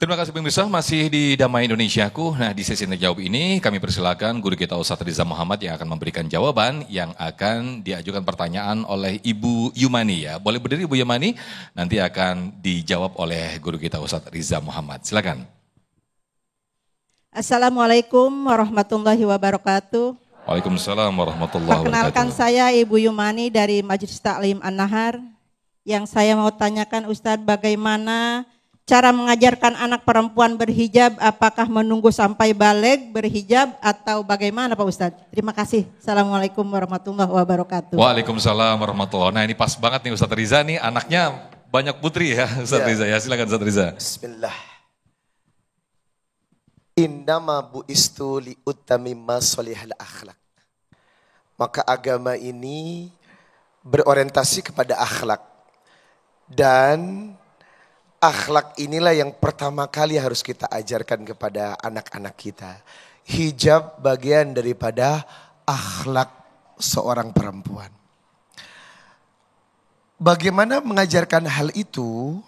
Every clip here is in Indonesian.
Terima kasih pemirsa, masih di Damai Indonesiaku. Nah, di sesi Jawab ini kami persilakan guru kita Ustadz Riza Muhammad yang akan memberikan jawaban yang akan diajukan pertanyaan oleh Ibu Yumani ya. Boleh berdiri Ibu Yumani, nanti akan dijawab oleh guru kita Ustadz Riza Muhammad. Silakan. Assalamualaikum warahmatullahi wabarakatuh. Waalaikumsalam warahmatullahi wabarakatuh. Perkenalkan saya Ibu Yumani dari Majelis Taklim An-Nahar. Yang saya mau tanyakan Ustadz, bagaimana cara mengajarkan anak perempuan berhijab, apakah menunggu sampai balik berhijab atau bagaimana Pak Ustadz? Terima kasih. Assalamualaikum warahmatullahi wabarakatuh. Waalaikumsalam warahmatullahi wabarakatuh. Nah ini pas banget nih Ustadz Riza nih, anaknya banyak putri ya Ustadz Riza ya. Silakan Ustadz Riza. Bismillah. Innama bu'istu li'utamimma solihal akhlak. Maka agama ini berorientasi kepada akhlak. Dan akhlak inilah yang pertama kali harus kita ajarkan kepada anak-anak kita. Hijab bagian daripada akhlak seorang perempuan. Bagaimana mengajarkan hal itu?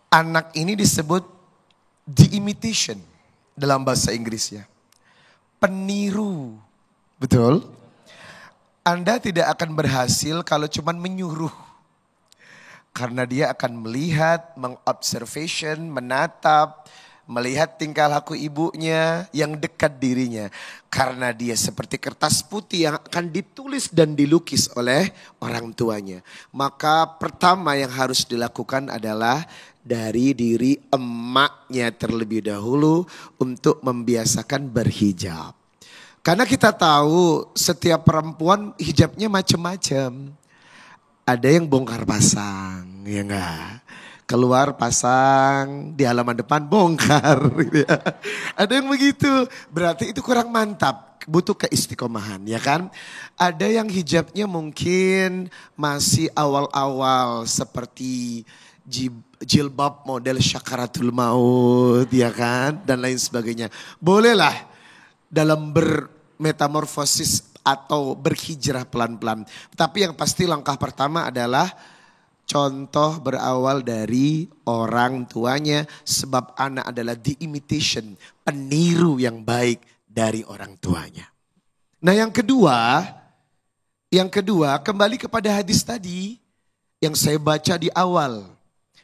Anak ini disebut the imitation dalam bahasa Inggrisnya. Peniru. Betul? Anda tidak akan berhasil kalau cuma menyuruh. Karena dia akan melihat, mengobservation, menatap, melihat tingkah laku ibunya yang dekat dirinya. Karena dia seperti kertas putih yang akan ditulis dan dilukis oleh orang tuanya. Maka pertama yang harus dilakukan adalah dari diri emaknya terlebih dahulu untuk membiasakan berhijab. Karena kita tahu setiap perempuan hijabnya macam-macam. Ada yang bongkar pasang, ya enggak? Keluar pasang, di halaman depan bongkar. Gitu ya. Ada yang begitu, berarti itu kurang mantap, butuh keistiqomahan ya kan. Ada yang hijabnya mungkin masih awal-awal seperti jilbab model syakaratul maut ya kan. Dan lain sebagainya. Bolehlah dalam bermetamorfosis atau berhijrah pelan-pelan. Tapi yang pasti langkah pertama adalah contoh berawal dari orang tuanya. Sebab anak adalah the imitation, peniru yang baik dari orang tuanya. Nah yang kedua kembali kepada hadis tadi yang saya baca di awal.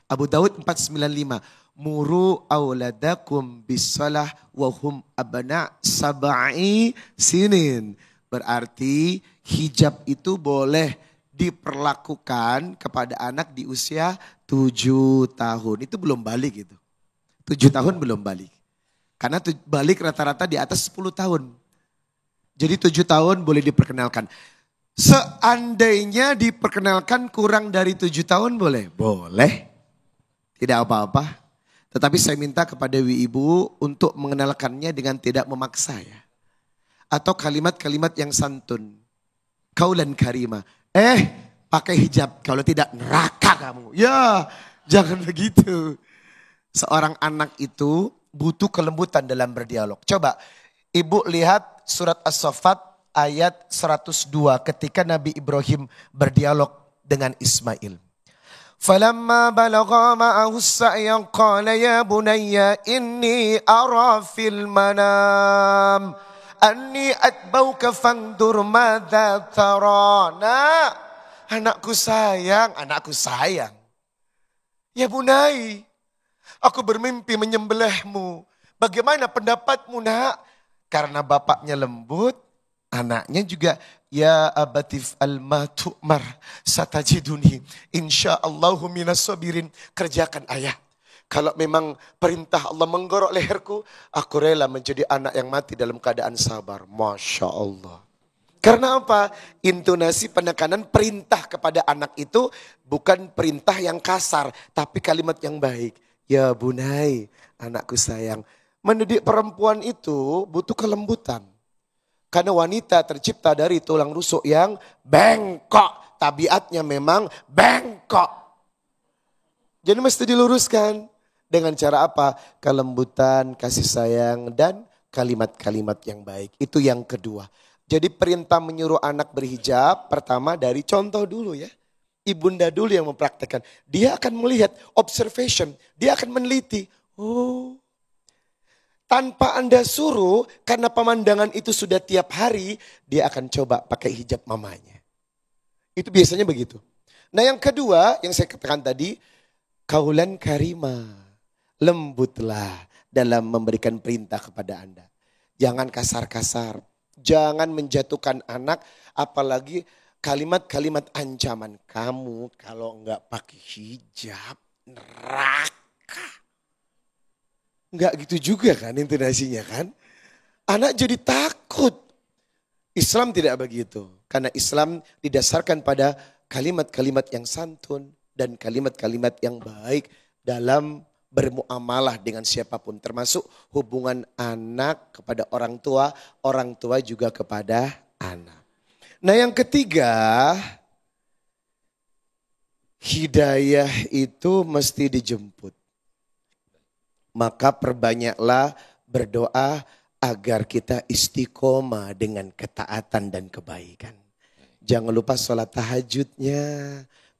Abu Daud 495. Muru auladakum bisalah wahum abna sab'i sinin. Berarti hijab itu boleh diperlakukan kepada anak di usia 7 tahun. Itu belum balik itu. 7 tahun belum balik. Karena balik rata-rata di atas 10 tahun. Jadi 7 tahun boleh diperkenalkan. Seandainya diperkenalkan kurang dari 7 tahun boleh? Boleh. Tidak apa-apa. Tetapi saya minta kepada ibu untuk mengenalkannya dengan tidak memaksa ya. Atau kalimat-kalimat yang santun. Kaulan karimah. Pakai hijab. Kalau tidak neraka kamu. Ya jangan begitu. Seorang anak itu butuh kelembutan dalam berdialog. Coba ibu lihat surat As-Saffat ayat 102 ketika Nabi Ibrahim berdialog dengan Ismail. Falamma balagha ma'ahu as-sa'ya qala ya bunayya inni ara fil manam anni atbauka fangdur madza tarana. Anakku sayang. Ya bunai, aku bermimpi menyembelihmu. Bagaimana pendapatmu nak? Karena bapaknya lembut, anaknya juga ya abatif al-ma tu'mar satajiduni insyaallahu minas sabirin. Kerjakan ayah. Kalau memang perintah Allah menggorok leherku, aku rela menjadi anak yang mati dalam keadaan sabar. Masya Allah. Karena apa? Intonasi penekanan perintah kepada anak itu bukan perintah yang kasar, tapi kalimat yang baik. Ya bunai, anakku sayang. Mendidik perempuan itu butuh kelembutan. Karena wanita tercipta dari tulang rusuk yang bengkok. Tabiatnya memang bengkok. Jadi mesti diluruskan. Dengan cara apa? Kelembutan, kasih sayang, dan kalimat-kalimat yang baik. Itu yang kedua. Jadi perintah menyuruh anak berhijab pertama dari contoh dulu ya. Ibunda dulu yang mempraktekkan. Dia akan melihat observation. Dia akan meneliti. Oh, tanpa Anda suruh, karena pemandangan itu sudah tiap hari, dia akan coba pakai hijab mamanya. Itu biasanya begitu. Nah yang kedua, yang saya katakan tadi, kaulan karima, lembutlah dalam memberikan perintah kepada Anda. Jangan kasar-kasar, jangan menjatuhkan anak, apalagi kalimat-kalimat ancaman. Kamu kalau enggak pakai hijab, neraka. Enggak gitu juga kan intonasinya kan. Anak jadi takut. Islam tidak begitu. Karena Islam didasarkan pada kalimat-kalimat yang santun dan kalimat-kalimat yang baik dalam bermuamalah dengan siapapun. Termasuk hubungan anak kepada orang tua juga kepada anak. Nah yang ketiga, hidayah itu mesti dijemput. Maka perbanyaklah berdoa agar kita istiqomah dengan ketaatan dan kebaikan. Jangan lupa sholat tahajudnya,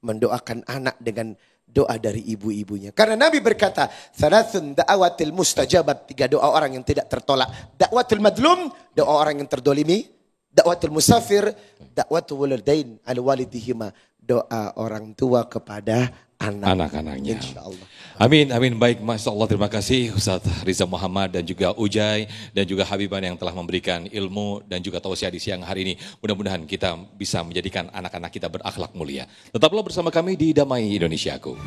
mendoakan anak dengan doa dari ibu-ibunya. Karena Nabi berkata, thalathun da'awatil mustajabat, 3 doa orang yang tidak tertolak. Da'watul madlum, doa orang yang terdolimi. Da'watul musafir, da'watul walidain al walidihima, doa orang tua kepada anak-anaknya. Insyaallah. Amin, amin. Baik, Masya Allah, terima kasih Ustaz Riza Muhammad dan juga Ujai dan juga Habiban yang telah memberikan ilmu dan juga tausiah di siang hari ini. Mudah-mudahan kita bisa menjadikan anak-anak kita berakhlak mulia. Tetaplah bersama kami di Damai Indonesiaku.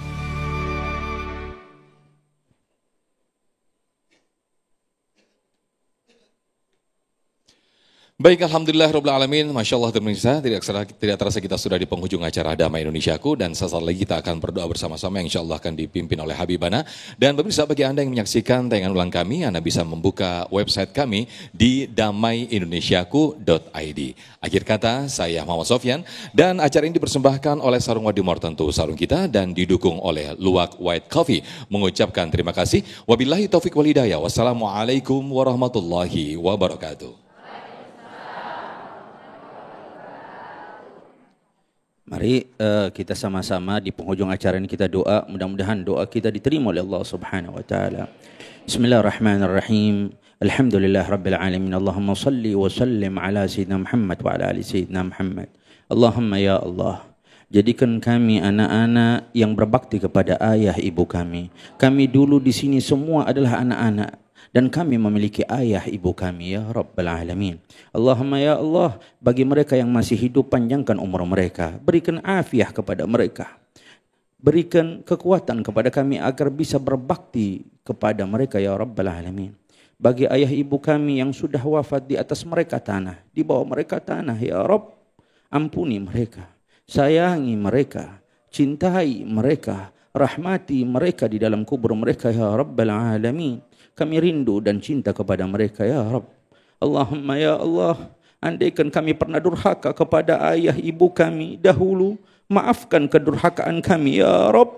Baik, Alhamdulillah Rabbil Alamin, Masya Allah pemirsa, tidak terasa kita sudah di penghujung acara Damai Indonesiaku dan sesaat lagi kita akan berdoa bersama-sama yang insya Allah akan dipimpin oleh Habibana. Dan pemirsa, bagi Anda yang menyaksikan tayangan ulang kami, Anda bisa membuka website kami di damaiindonesiaku.id. Akhir kata, saya Muhammad Sofyan dan acara ini dipersembahkan oleh Sarung Wadimor tentu sarung kita dan didukung oleh Luwak White Coffee. Mengucapkan terima kasih. Wabillahi taufiq wal hidayah. Wassalamualaikum warahmatullahi wabarakatuh. Mari kita sama-sama di penghujung acara ini kita doa, mudah-mudahan doa kita diterima oleh Allah Subhanahu wa taala. Bismillahirrahmanirrahim. Alhamdulillah rabbil alamin. Allahumma salli wa sallim ala sayyidina Muhammad wa ala ali sayyidina Muhammad. Allahumma ya Allah, jadikan kami anak-anak yang berbakti kepada ayah ibu kami. Kami dulu di sini semua adalah anak-anak dan kami memiliki ayah ibu kami ya Rabbal Alamin. Allahumma ya Allah, bagi mereka yang masih hidup panjangkan umur mereka, berikan afiah kepada mereka, berikan kekuatan kepada kami agar bisa berbakti kepada mereka ya Rabbal Alamin. Bagi ayah ibu kami yang sudah wafat di atas mereka tanah, di bawah mereka tanah ya Rabb, ampuni mereka, sayangi mereka, cintai mereka, rahmati mereka di dalam kubur mereka ya Rabbal Alamin. Kami rindu dan cinta kepada mereka ya Rabb. Allahumma ya Allah, andaikan kami pernah durhaka kepada ayah ibu kami dahulu, maafkan kedurhakaan kami ya Rabb.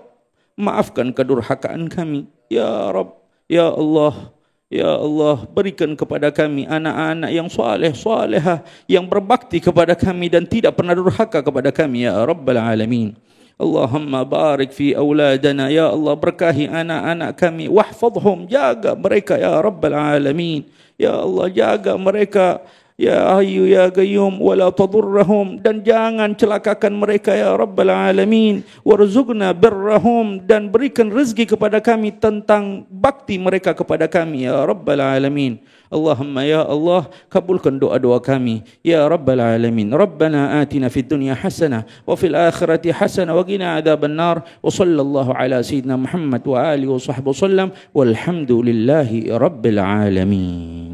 Maafkan kedurhakaan kami ya Rabb. Ya Allah, ya Allah, berikan kepada kami anak-anak yang saleh, salehah, yang berbakti kepada kami dan tidak pernah durhaka kepada kami ya Rabbal Alamin. Allahumma barik fi auladana ya Allah, berkahi anak-anak kami, wahfadhum, jaga mereka ya Rabbal Alamin. Ya Allah, jaga mereka ya Hayyu ya Qayyum, wala tadurrahum, dan jangan celakakan mereka ya Rabbal Alamin. Warzuqna birrahum, dan berikan rezeki kepada kami tentang bakti mereka kepada kami ya Rabbal Alamin. Allahumma ya Allah, kabulkan doa-doa kami ya Rabbal Alamin. Rabbana atina fid dunya hasanah wa fil akhirati hasanah wa qina adzaban nar. Wa sallallahu ala sayyidina Muhammad wa alihi wa sahbihi wasallam. Walhamdulillahi rabbil alamin.